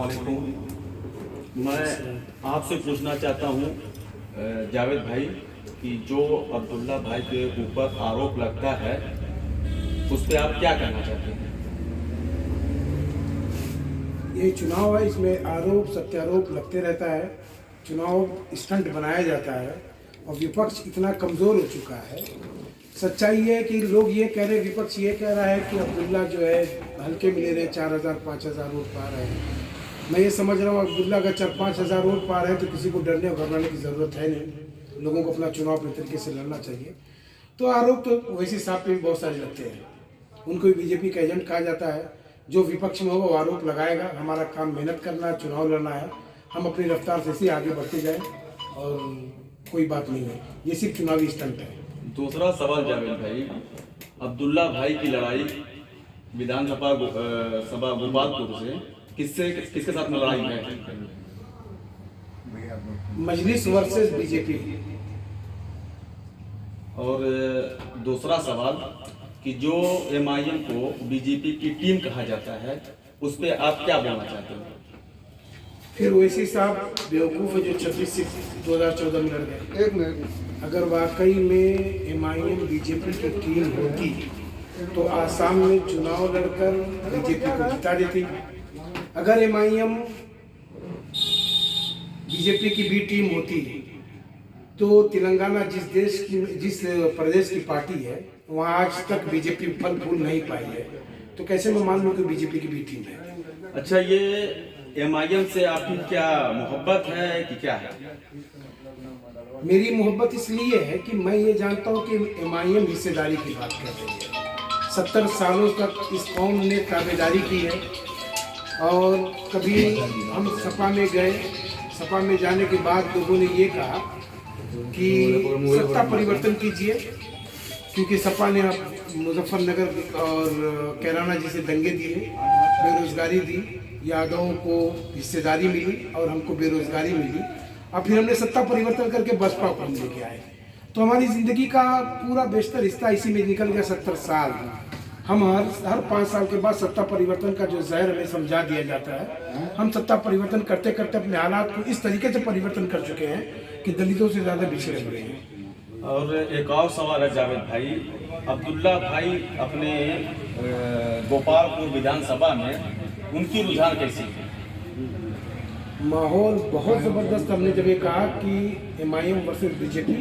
अस्सलामुअलैकुम। मैं आपसे पूछना चाहता हूँ जावेद भाई कि जो अब्दुल्ला भाई के ऊपर आरोप लगता है उस पर आप क्या कहना चाहते हैं? ये चुनाव है, इसमें आरोप प्रत्यारोप लगते रहता है। चुनाव स्टंट बनाया जाता है और विपक्ष इतना कमज़ोर हो चुका है। सच्चाई है कि लोग ये कह रहे, विपक्ष ये कह रहा है कि अब्दुल्ला जो है हल्के मिले रहे, 4,000-5,000 वोट पा रहे हैं। मैं ये समझ रहा हूँ अब्दुल्ला अगर 4-5,000 वोट पा रहे हैं तो किसी को डरने और घबराने की ज़रूरत है नहीं। लोगों को अपना चुनाव अपने तरीके से लड़ना चाहिए। तो आरोप तो वैसे साहब पे भी बहुत सारे लगते हैं। उनको भी बीजेपी का एजेंट कहा जाता है। जो विपक्ष में होगा वो आरोप लगाएगा। हमारा काम मेहनत करना है, चुनाव लड़ना है। हम अपनी रफ्तार से ही आगे बढ़ते जाएं और कोई बात नहीं है। ये सिर्फ चुनावी स्टंट है। दूसरा सवाल जावेद भाई, अब्दुल्ला भाई की लड़ाई विधानसभा सभा गोपालपुर से किसके साथ में लड़ाई है? मजलिस वर्सेस बीजेपी। और दूसरा सवाल कि जो एमआईएम को बीजेपी की टीम कहा जाता है उस पर आप क्या बोलना चाहते हो? फिर वैसी साहब बेवकूफ़ है जो 26 सीट 2014 में लड़ गए। एक मिनट, अगर वाकई में एमआईएम बीजेपी की टीम होती तो आसाम में चुनाव लड़कर बीजेपी को जिता देती। अगर एमआईएम बीजेपी की भी टीम होती तो तेलंगाना जिस प्रदेश की पार्टी है वहाँ आज तक बीजेपी फल फूल नहीं पाई है। तो कैसे मैं मान लूँ कि बीजेपी की भी टीम है? अच्छा, ये एमआईएम से आपकी क्या मोहब्बत है कि क्या है? मेरी मोहब्बत इसलिए है कि मैं ये जानता हूँ कि एमआईएम हिस्सेदारी की बात कर रही है। 70 सालों तक इस कौम ने ताबेदारी की है और कभी हम सपा में गए, सपा में जाने के बाद लोगों ने ये कहा कि सत्ता परिवर्तन कीजिए, क्योंकि सपा ने मुजफ्फरनगर और कैराना जैसे दंगे दिए, बेरोजगारी दी, यादवों को हिस्सेदारी मिली और हमको बेरोजगारी मिली। और फिर हमने सत्ता परिवर्तन करके बसपा को हम लेके आए। तो हमारी ज़िंदगी का पूरा बेशतर हिस्सा इसी में निकल गया। 70 साल हम हर 5 साल के बाद सत्ता परिवर्तन का जो जहर हमें समझा दिया जाता है, हम सत्ता परिवर्तन करते करते अपने हालात को इस तरीके से परिवर्तन कर चुके हैं कि दलितों से ज़्यादा पिछड़े हुए हैं। और एक और सवाल है जावेद भाई, अब्दुल्ला भाई अपने गोपालपुर विधानसभा में उनकी रुझान कैसी है? माहौल बहुत ज़बरदस्त। हमने जब ये कहा कि एमआईएम वर्सेस बीजेपी,